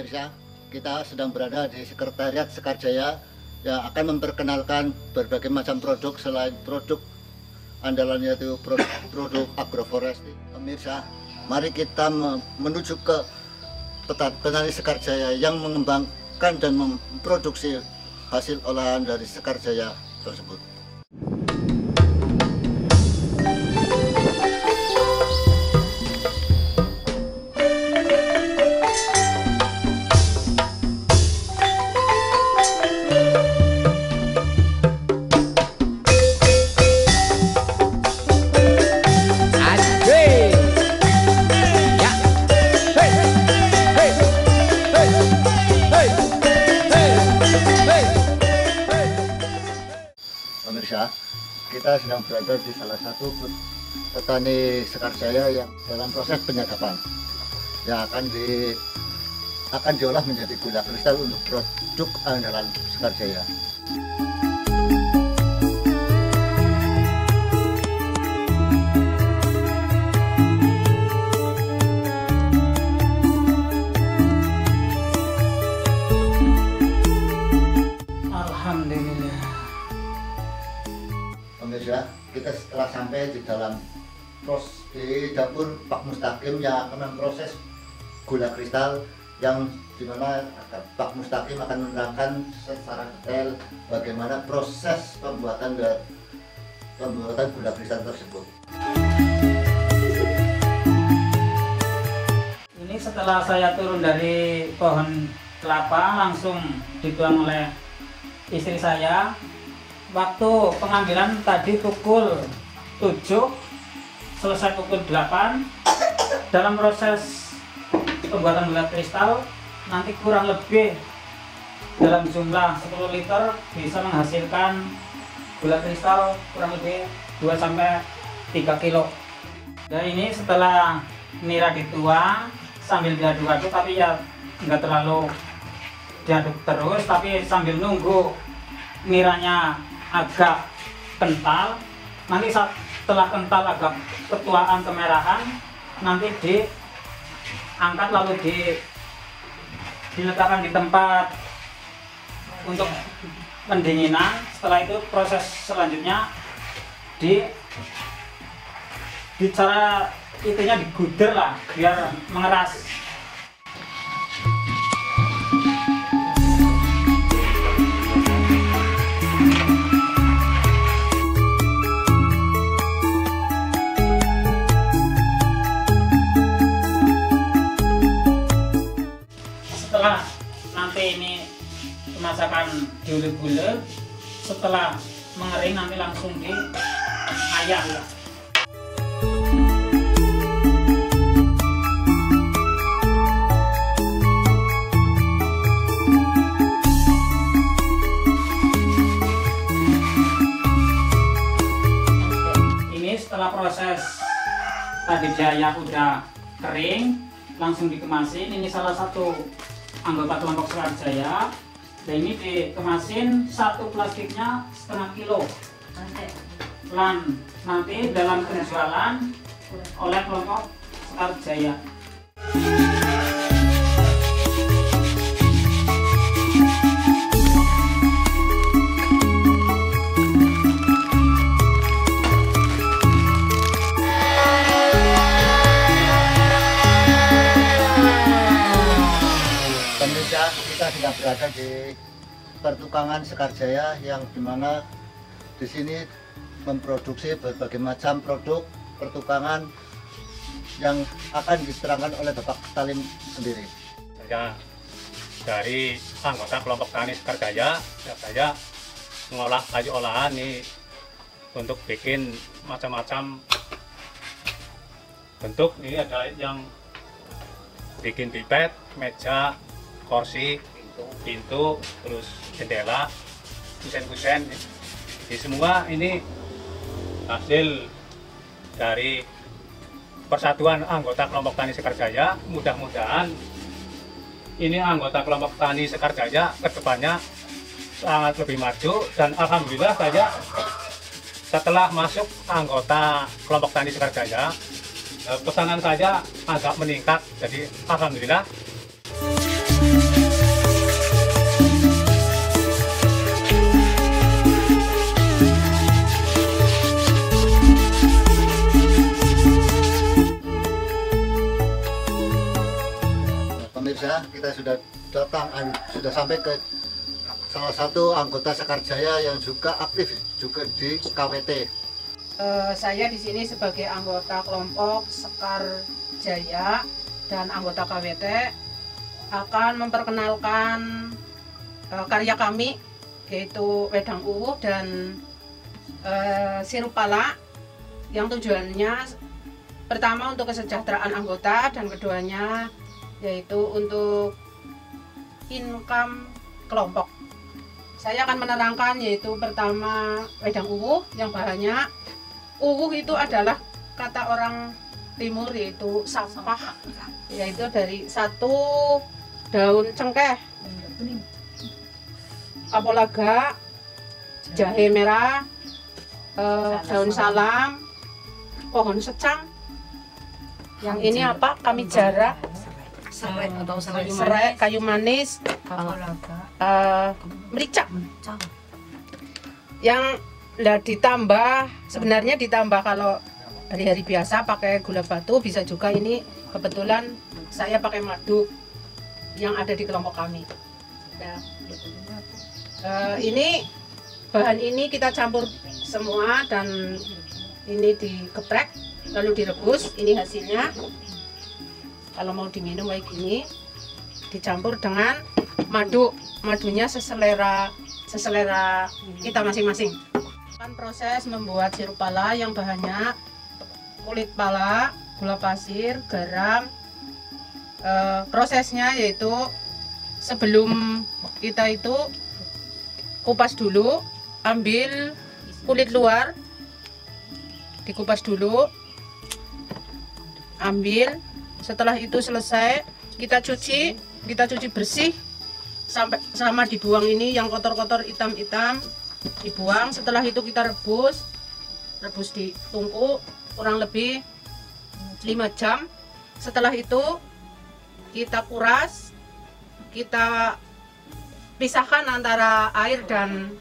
Pemirsa, kita sedang berada di Sekretariat Sekarjaya yang akan memperkenalkan berbagai macam produk selain produk andalannya itu produk agroforestry. Pemirsa, mari kita menuju ke petani Sekarjaya yang mengembangkan dan memproduksi hasil olahan dari Sekarjaya tersebut. Pemirsa, kita sedang berada di salah satu petani Sekarjaya yang dalam proses penyadapan yang akan diolah menjadi gula kristal untuk produk andalan Sekarjaya. Alhamdulillah. Pemirsa, kita setelah sampai di dapur Pak Mustaqim yang akan memproses gula kristal, yang dimana Pak Mustaqim akan menerangkan secara detail bagaimana proses pembuatan gula kristal tersebut. Ini setelah saya turun dari pohon kelapa langsung dituang oleh istri saya. Waktu pengambilan tadi pukul 7, selesai pukul 8. Dalam proses pembuatan gula kristal nanti kurang lebih dalam jumlah 10 liter bisa menghasilkan gula kristal kurang lebih 2-3 kilo. Dan ini setelah nira dituang sambil diaduk-aduk, tapi ya nggak terlalu diaduk terus, tapi sambil nunggu niranya agak kental. Nanti setelah kental agak ketuaan kemerahan, nanti diangkat lalu diletakkan di tempat untuk pendinginan. Setelah itu proses selanjutnya cara itunya diguder lah biar mengeras. Setelah nanti ini pemasakan diulek-ulek, setelah mengering nanti langsung diayak. Ini setelah proses tadi diayak udah kering, langsung dikemasin. Ini salah satu anggota kelompok Sekarjaya. Dan ini dikemasin satu plastiknya 0,5 kilo. Nanti dalam penjualan oleh kelompok Sekarjaya. Kita sedang berada di pertukangan Sekarjaya yang dimana di sini memproduksi berbagai macam produk pertukangan yang akan diterangkan oleh Bapak Salim sendiri. Saya dari anggota kelompok tani Sekarjaya, saya mengolah kayu olahan nih untuk bikin macam-macam bentuk. Ini ada yang bikin pipet, meja, kursi, pintu, terus jendela, kusen-kusen. Jadi semua ini hasil dari persatuan anggota kelompok tani Sekarjaya. Mudah-mudahan ini anggota kelompok tani Sekarjaya kedepannya sangat lebih maju, dan alhamdulillah saya setelah masuk anggota kelompok tani Sekarjaya, pesanan saya agak meningkat, jadi alhamdulillah. pemirsa, kita sudah sudah sampai ke salah satu anggota Sekar Jaya yang juga aktif juga di KWT. Saya di sini sebagai anggota kelompok Sekar Jaya dan anggota KWT akan memperkenalkan karya kami, yaitu wedang uwuh dan sirup pala, yang tujuannya pertama untuk kesejahteraan anggota dan keduanya yaitu untuk income kelompok. Saya akan menerangkan yaitu pertama wedang uwuh yang bahannya. Uwuh itu adalah kata orang timur yaitu sampah, yaitu dari satu daun cengkeh, kapulaga, jahe merah, daun salam, pohon secang. Yang ini apa? Kami jarak, serai, kayu manis, merica. Yang ditambah, sebenarnya ditambah kalau hari-hari biasa pakai gula batu, bisa juga. Ini kebetulan saya pakai madu yang ada di kelompok kami. Nah, ini bahan ini kita campur semua dan ini digeprek lalu direbus. Ini hasilnya. Kalau mau diminum kayak gini, dicampur dengan madu. Madunya seselera kita masing-masing. Proses membuat sirup pala yang bahannya kulit pala, gula pasir, garam. Prosesnya yaitu sebelum kita itu kupas dulu, ambil kulit luar, dikupas dulu, ambil. Setelah itu selesai, kita cuci bersih sampai sama dibuang ini yang kotor-kotor hitam-hitam. Dibuang. Setelah itu kita rebus di tungku kurang lebih 5 jam. Setelah itu kita kuras, kita pisahkan antara air dan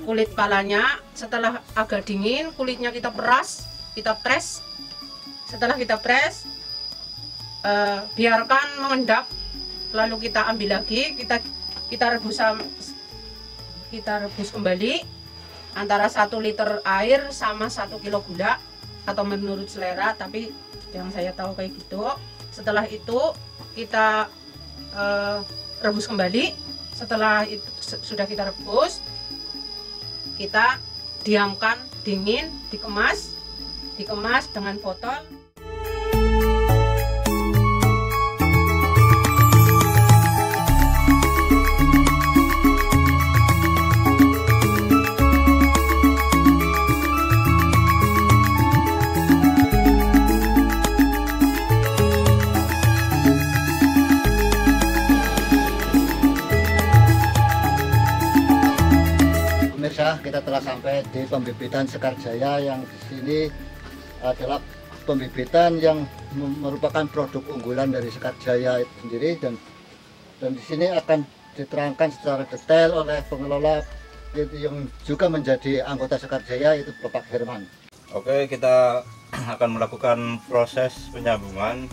kulit palanya. Setelah agak dingin, kulitnya kita peras, kita press. Setelah kita press, biarkan mengendap, lalu kita ambil lagi, kita rebus kembali antara 1 liter air sama 1 kilo gula atau menurut selera, tapi yang saya tahu kayak gitu. Setelah itu kita rebus kembali. Setelah itu sudah kita rebus, kita diamkan dingin, dikemas dengan botol. Pemirsa, kita telah sampai di pembibitan Sekar Jaya yang di sini adalah pembibitan yang merupakan produk unggulan dari Sekar Jaya itu sendiri, dan di sini akan diterangkan secara detail oleh pengelola yang juga menjadi anggota Sekar Jaya, yaitu Bapak Herman. Oke, kita akan melakukan proses penyambungan,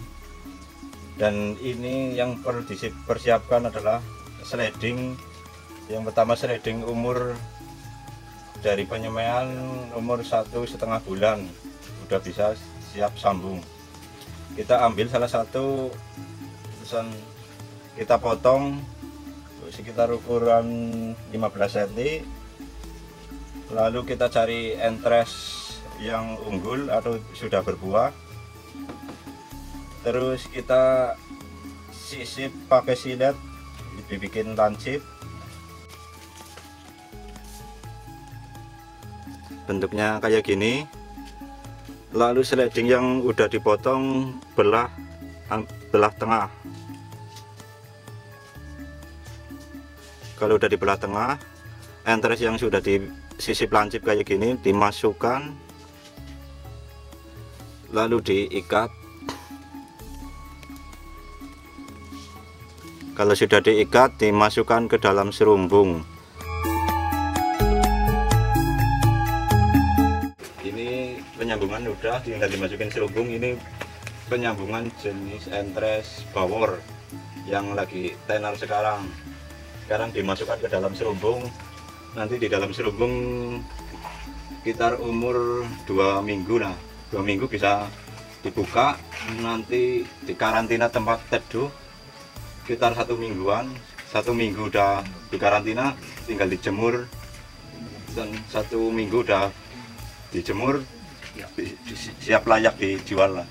dan ini yang perlu dipersiapkan adalah sliding. Yang pertama sliding umur dari penyemaian umur 1,5 bulan udah bisa siap sambung. Kita ambil salah satu, kita potong sekitar ukuran 15 cm, lalu kita cari entres yang unggul atau sudah berbuah, terus kita sisip pakai silet, dibikin lancip. Bentuknya kayak gini. Lalu sliding yang udah dipotong belah tengah. Kalau udah dibelah tengah, entres yang sudah disisip lancip kayak gini dimasukkan, lalu diikat. Kalau sudah diikat, dimasukkan ke dalam serumbung. Penyambungan udah, tinggal dimasukin serumbung. Ini penyambungan jenis entres bawor. yang lagi tenar sekarang dimasukkan ke dalam serumbung. Nanti di dalam serumbung sekitar umur 2 minggu. Nah, 2 minggu bisa dibuka, nanti di karantina tempat teduh sekitar 1 mingguan. 1 minggu udah di karantina, tinggal dijemur, dan 1 minggu udah dijemur, siap layak dijual lah.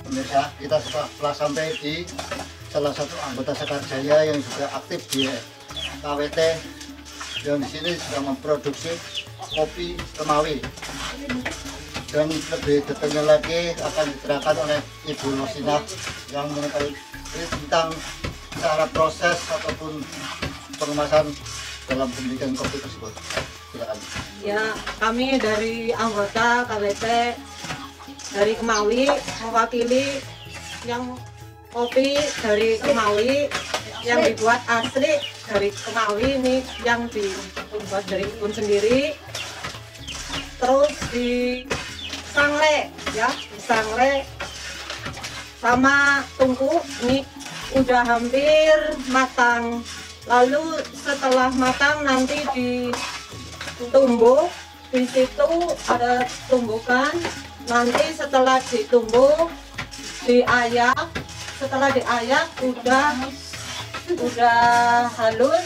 Pemirsa, kita setelah sampai di salah satu anggota Sekar Jaya yang juga aktif di KWT, yang di sini sedang memproduksi kopi Kemawi. Dan lebih detailnya lagi akan diterangkan oleh Ibu Rosina yang mengetahui tentang cara proses ataupun pengemasan dalam pembibitan kopi tersebut. Silakan. Ya, kami dari anggota KWT dari Kemawi mewakili yang kopi dari Kemawi yang dibuat asli dari Kemawi ini, yang dibuat dari kebun sendiri, terus di sangle ya, disangle sama tungku. Ini udah hampir matang. Lalu setelah matang nanti ditumbuk. Di situ ada tumbukan. Nanti setelah ditumbuk diayak. Setelah diayak udah halus,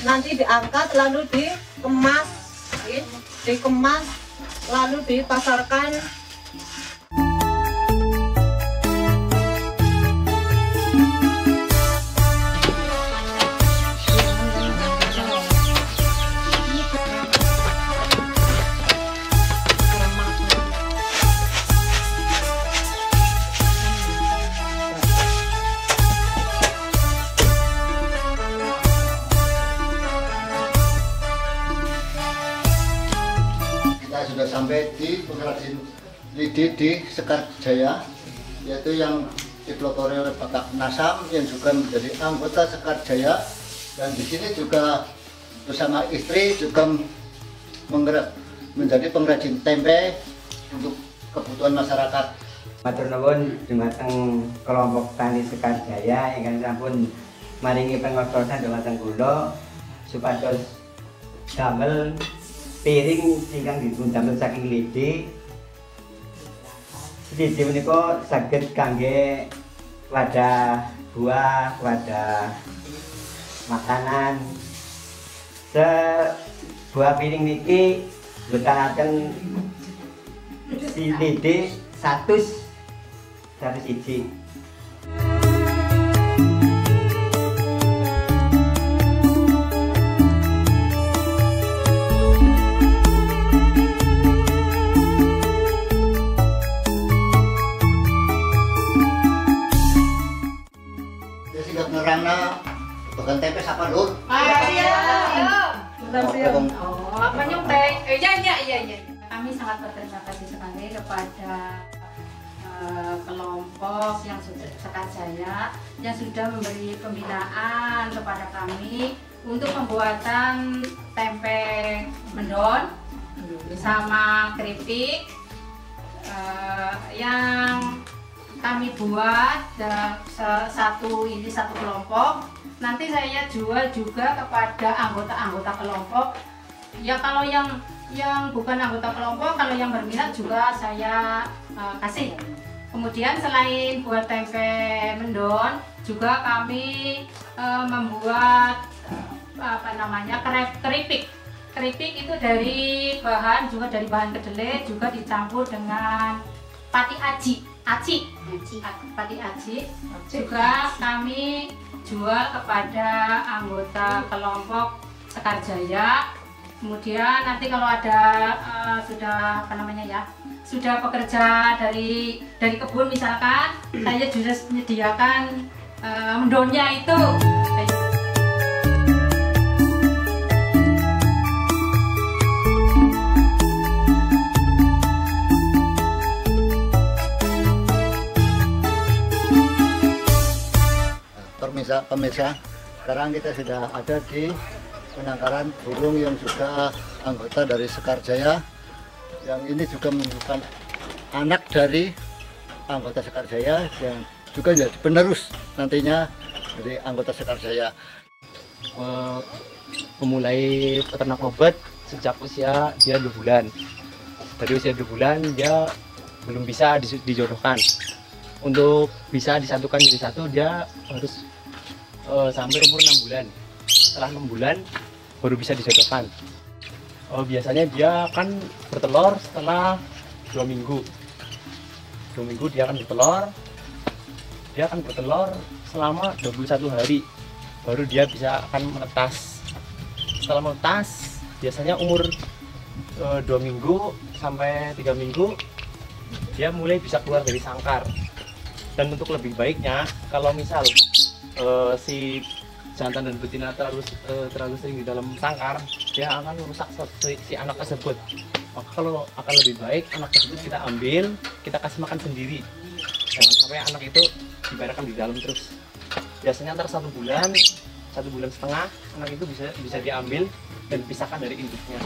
nanti diangkat lalu dikemas lalu dipasarkan. Sudah sampai di pengrajin lidi di Sekar Jaya, yaitu yang dipelopori oleh Bapak Nasam yang juga menjadi anggota Sekar Jaya, dan di sini juga bersama istri juga menjadi pengrajin tempe untuk kebutuhan masyarakat. Matur nuwun dumateng kelompok tani Sekar Jaya ingkang sampun maringi pangortosan dumateng kula supados damel piring ingkang dipundamel saking lidi. Lidi menika saged kangge wadah buah, wadah makanan. Sebuah piring niki mbetahaken si lidi 101. Nerangna bagan tempe siapa Lur? Apa nyumpeng? Iya. Kami sangat berterima kasih sekali kepada kelompok yang sudah Sekar Jaya yang sudah memberi pembinaan kepada kami untuk pembuatan tempe mendon sama keripik yang kami buat satu kelompok. Nanti saya jual juga kepada anggota-anggota kelompok. Ya kalau yang bukan anggota kelompok, kalau yang berminat juga saya kasih. Kemudian selain buat tempe mendon, juga kami membuat keripik. Keripik itu dari bahan kedelai, juga dicampur dengan pati aci juga kami jual kepada anggota kelompok Sekar Jaya. Kemudian nanti kalau ada sudah pekerja dari kebun misalkan, saya juga menyediakan mendonnya itu. pemirsa, sekarang kita sudah ada di penangkaran burung yang juga anggota dari Sekar Jaya, yang ini juga menunjukkan anak dari anggota Sekar Jaya yang juga jadi penerus nantinya dari anggota Sekar Jaya. Memulai peternak obat sejak usia dia 2 bulan. Dari usia 2 bulan dia belum bisa dijodohkan. Untuk bisa disatukan jadi satu dia harus sampai umur 6 bulan. Setelah 6 bulan baru bisa dijodohkan. Biasanya dia akan bertelur setelah 2 minggu. 2 minggu dia akan bertelur. Dia akan bertelur selama 21 hari. Baru dia bisa akan menetas. Setelah menetas biasanya umur 2 minggu sampai 3 minggu dia mulai bisa keluar dari sangkar. Dan untuk lebih baiknya, kalau misal si jantan dan betina terlalu sering di dalam sangkar, dia akan merusak si anak tersebut. Maka kalau akan lebih baik anak tersebut kita ambil, kita kasih makan sendiri. Jangan sampai anak itu dibiarkan di dalam terus. Biasanya antara 1 bulan, 1,5 bulan anak itu bisa diambil dan dipisahkan dari induknya.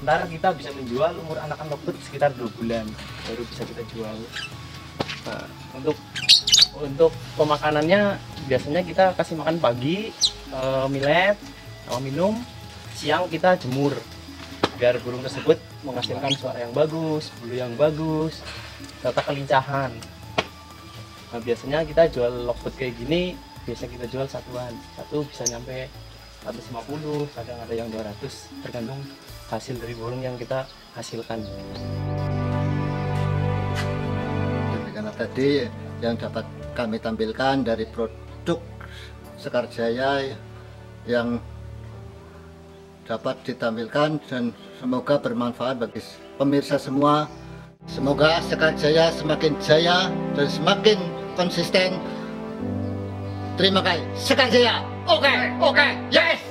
Ntar kita bisa menjual umur anakan lobet sekitar 2 bulan baru bisa kita jual. Nah, untuk pemakanannya biasanya kita kasih makan pagi millet sama minum, siang kita jemur biar burung tersebut menghasilkan suara yang bagus, bulu yang bagus, serta kelincahan. Nah, biasanya kita jual lobet kayak gini, biasanya kita jual satuan, satu bisa nyampe 150, kadang ada yang 200, tergantung hasil dari burung yang kita hasilkan. Karena tadi yang dapat kami tampilkan dari produk Sekar Jaya yang dapat ditampilkan, dan semoga bermanfaat bagi pemirsa semua. Semoga Sekar Jaya semakin jaya dan semakin konsisten. Terima kasih Sekar Jaya. Oke, yes.